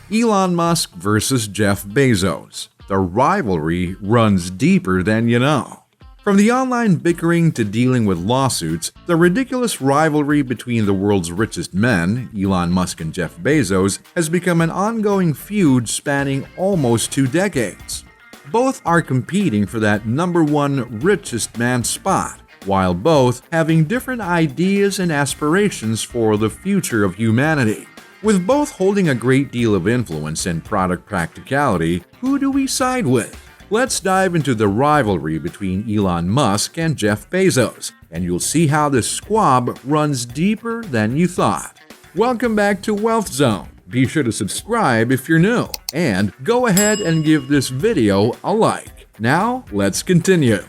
Elon Musk versus Jeff Bezos. The rivalry runs deeper than you know. From the online bickering to dealing with lawsuits, the ridiculous rivalry between the world's richest men, Elon Musk and Jeff Bezos, has become an ongoing feud spanning almost 2 decades. Both are competing for that #1 richest man spot, while both having different ideas and aspirations for the future of humanity. With both holding a great deal of influence and product practicality, who do we side with? Let's dive into the rivalry between Elon Musk and Jeff Bezos, and you'll see how this squab runs deeper than you thought. Welcome back to Wealth Zone. Be sure to subscribe if you're new, and go ahead and give this video a like. Now, let's continue.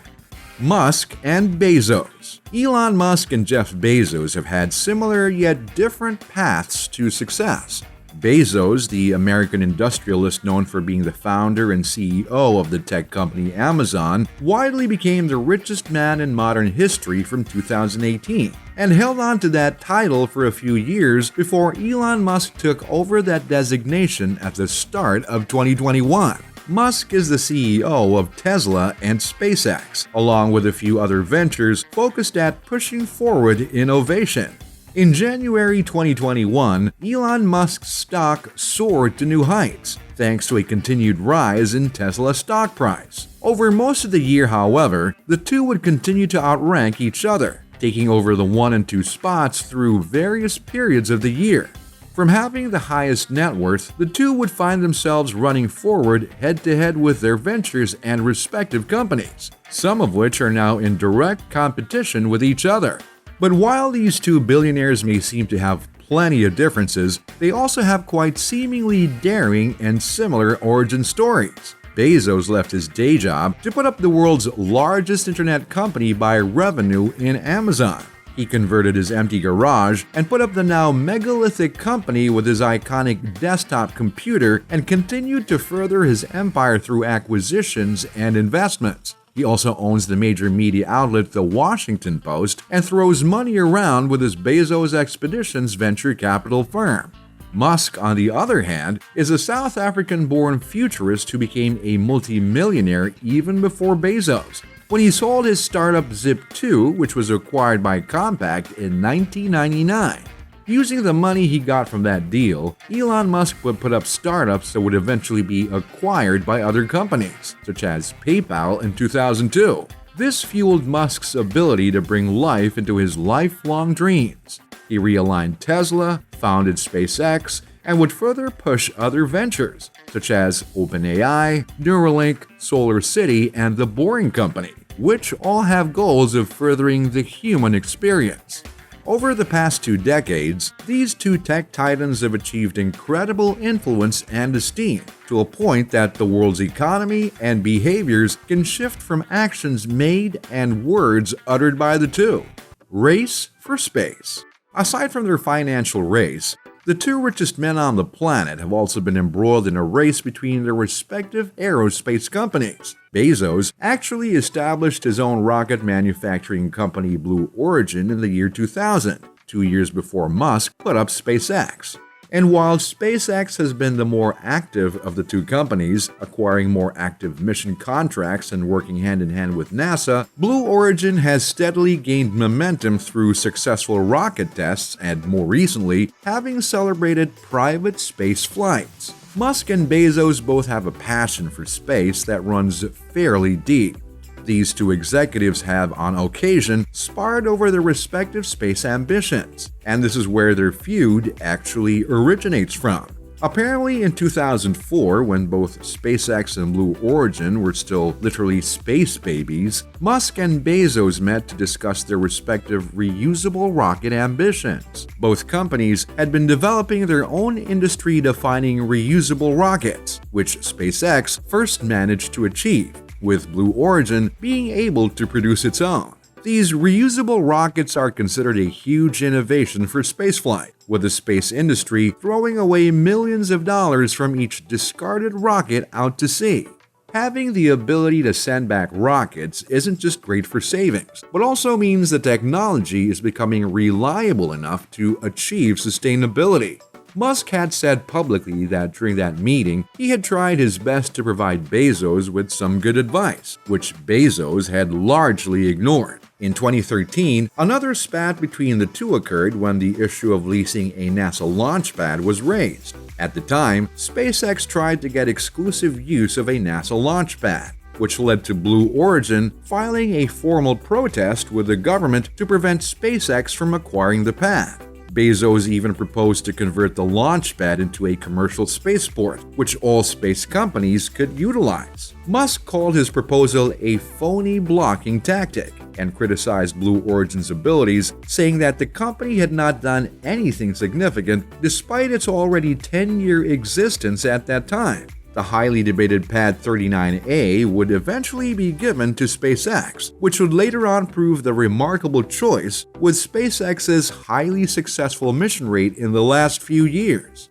Musk and Bezos. Elon Musk and Jeff Bezos have had similar yet different paths to success. Bezos, the American industrialist known for being the founder and CEO of the tech company Amazon, widely became the richest man in modern history from 2018 and held on to that title for a few years before Elon Musk took over that designation at the start of 2021. Musk is the CEO of Tesla and SpaceX, along with a few other ventures focused at pushing forward innovation. In January 2021, Elon Musk's stock soared to new heights, thanks to a continued rise in Tesla stock price. Over most of the year, however, the two would continue to outrank each other, taking over the 1 and 2 spots through various periods of the year. From having the highest net worth, the two would find themselves running forward head-to-head with their ventures and respective companies, some of which are now in direct competition with each other. But while these two billionaires may seem to have plenty of differences, they also have quite seemingly daring and similar origin stories. Bezos left his day job to put up the world's largest internet company by revenue in Amazon. He converted his empty garage and put up the now megalithic company with his iconic desktop computer and continued to further his empire through acquisitions and investments. He also owns the major media outlet The Washington Post and throws money around with his Bezos Expeditions venture capital firm. Musk, on the other hand, is a South African-born futurist who became a multimillionaire even before Bezos, when he sold his startup Zip2, which was acquired by Compaq in 1999. Using the money he got from that deal, Elon Musk would put up startups that would eventually be acquired by other companies, such as PayPal in 2002. This fueled Musk's ability to bring life into his lifelong dreams. He realigned Tesla, founded SpaceX, and would further push other ventures, such as OpenAI, Neuralink, SolarCity, and The Boring Company, which all have goals of furthering the human experience. Over the past 2 decades, these two tech titans have achieved incredible influence and esteem, to a point that the world's economy and behaviors can shift from actions made and words uttered by the two. Race for space. Aside from their financial race, the two richest men on the planet have also been embroiled in a race between their respective aerospace companies. Bezos actually established his own rocket manufacturing company Blue Origin in the year 2000, 2 years before Musk put up SpaceX. And while SpaceX has been the more active of the two companies, acquiring more active mission contracts and working hand-in-hand with NASA, Blue Origin has steadily gained momentum through successful rocket tests and, more recently, having celebrated private space flights. Musk and Bezos both have a passion for space that runs fairly deep. These two executives have, on occasion, sparred over their respective space ambitions, and this is where their feud actually originates from. Apparently in 2004, when both SpaceX and Blue Origin were still literally space babies, Musk and Bezos met to discuss their respective reusable rocket ambitions. Both companies had been developing their own industry-defining reusable rockets, which SpaceX first managed to achieve, with Blue Origin being able to produce its own. These reusable rockets are considered a huge innovation for spaceflight, with the space industry throwing away millions of dollars from each discarded rocket out to sea. Having the ability to send back rockets isn't just great for savings, but also means the technology is becoming reliable enough to achieve sustainability. Musk had said publicly that during that meeting, he had tried his best to provide Bezos with some good advice, which Bezos had largely ignored. In 2013, another spat between the two occurred when the issue of leasing a NASA launch pad was raised. At the time, SpaceX tried to get exclusive use of a NASA launch pad, which led to Blue Origin filing a formal protest with the government to prevent SpaceX from acquiring the pad. Bezos even proposed to convert the launch pad into a commercial spaceport, which all space companies could utilize. Musk called his proposal a phony blocking tactic and criticized Blue Origin's abilities, saying that the company had not done anything significant despite its already 10-year existence at that time. The highly debated Pad 39A would eventually be given to SpaceX, which would later on prove the remarkable choice with SpaceX's highly successful mission rate in the last few years.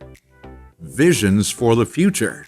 Visions for the future.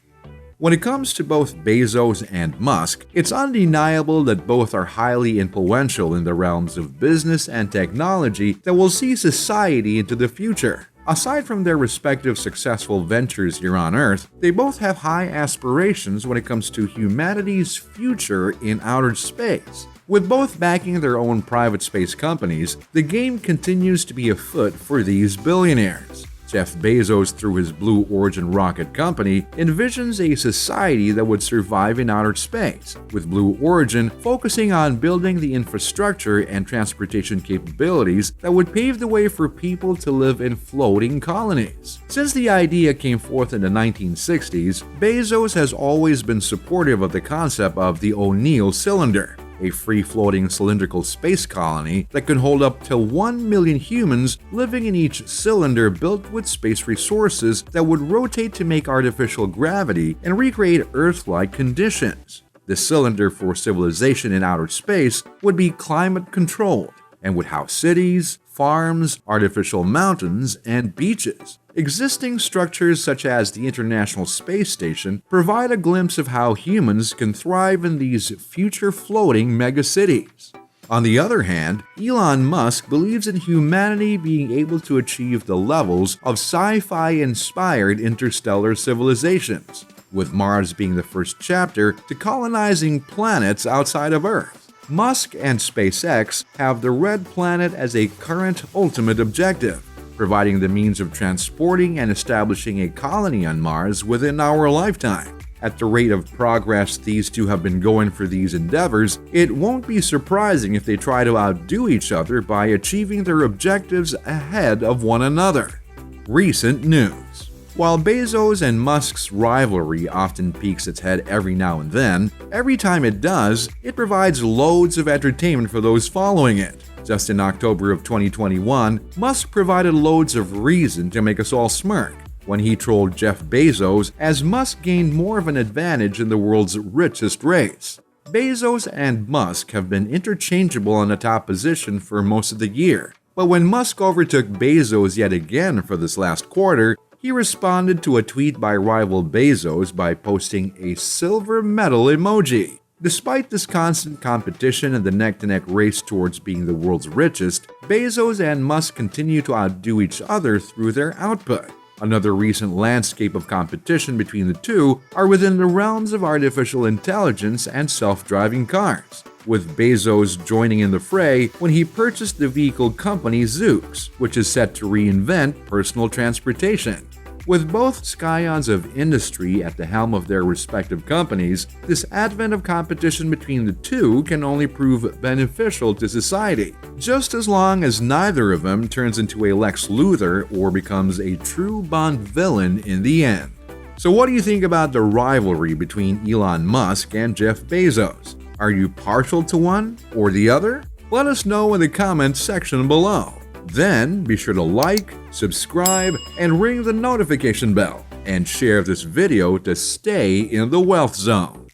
When it comes to both Bezos and Musk, it's undeniable that both are highly influential in the realms of business and technology that will see society into the future. Aside from their respective successful ventures here on Earth, they both have high aspirations when it comes to humanity's future in outer space. With both backing their own private space companies, the game continues to be afoot for these billionaires. Jeff Bezos, through his Blue Origin rocket company, envisions a society that would survive in outer space, with Blue Origin focusing on building the infrastructure and transportation capabilities that would pave the way for people to live in floating colonies. Since the idea came forth in the 1960s, Bezos has always been supportive of the concept of the O'Neill cylinder, a free-floating cylindrical space colony that can hold up to 1 million humans living in each cylinder built with space resources that would rotate to make artificial gravity and recreate Earth-like conditions. The cylinder for civilization in outer space would be climate-controlled and would house cities, farms, artificial mountains, and beaches. Existing structures such as the International Space Station provide a glimpse of how humans can thrive in these future floating megacities. On the other hand, Elon Musk believes in humanity being able to achieve the levels of sci-fi inspired interstellar civilizations, with Mars being the first chapter to colonizing planets outside of Earth. Musk and SpaceX have the Red Planet as a current ultimate objective, providing the means of transporting and establishing a colony on Mars within our lifetime. At the rate of progress these two have been going for these endeavors, it won't be surprising if they try to outdo each other by achieving their objectives ahead of one another. Recent news. While Bezos and Musk's rivalry often peeks its head every now and then, every time it does, it provides loads of entertainment for those following it. Just in October of 2021, Musk provided loads of reason to make us all smirk when he trolled Jeff Bezos as Musk gained more of an advantage in the world's richest race. Bezos and Musk have been interchangeable in the top position for most of the year, but when Musk overtook Bezos yet again for this last quarter, he responded to a tweet by rival Bezos by posting a silver medal emoji. Despite this constant competition and the neck-to-neck race towards being the world's richest, Bezos and Musk continue to outdo each other through their output. Another recent landscape of competition between the two are within the realms of artificial intelligence and self-driving cars, with Bezos joining in the fray when he purchased the vehicle company Zoox, which is set to reinvent personal transportation. With both scions of industry at the helm of their respective companies, this advent of competition between the two can only prove beneficial to society, just as long as neither of them turns into a Lex Luthor or becomes a true Bond villain in the end. So what do you think about the rivalry between Elon Musk and Jeff Bezos? Are you partial to one or the other? Let us know in the comments section below. Then be sure to like, subscribe, and ring the notification bell, and share this video to stay in the wealth zone.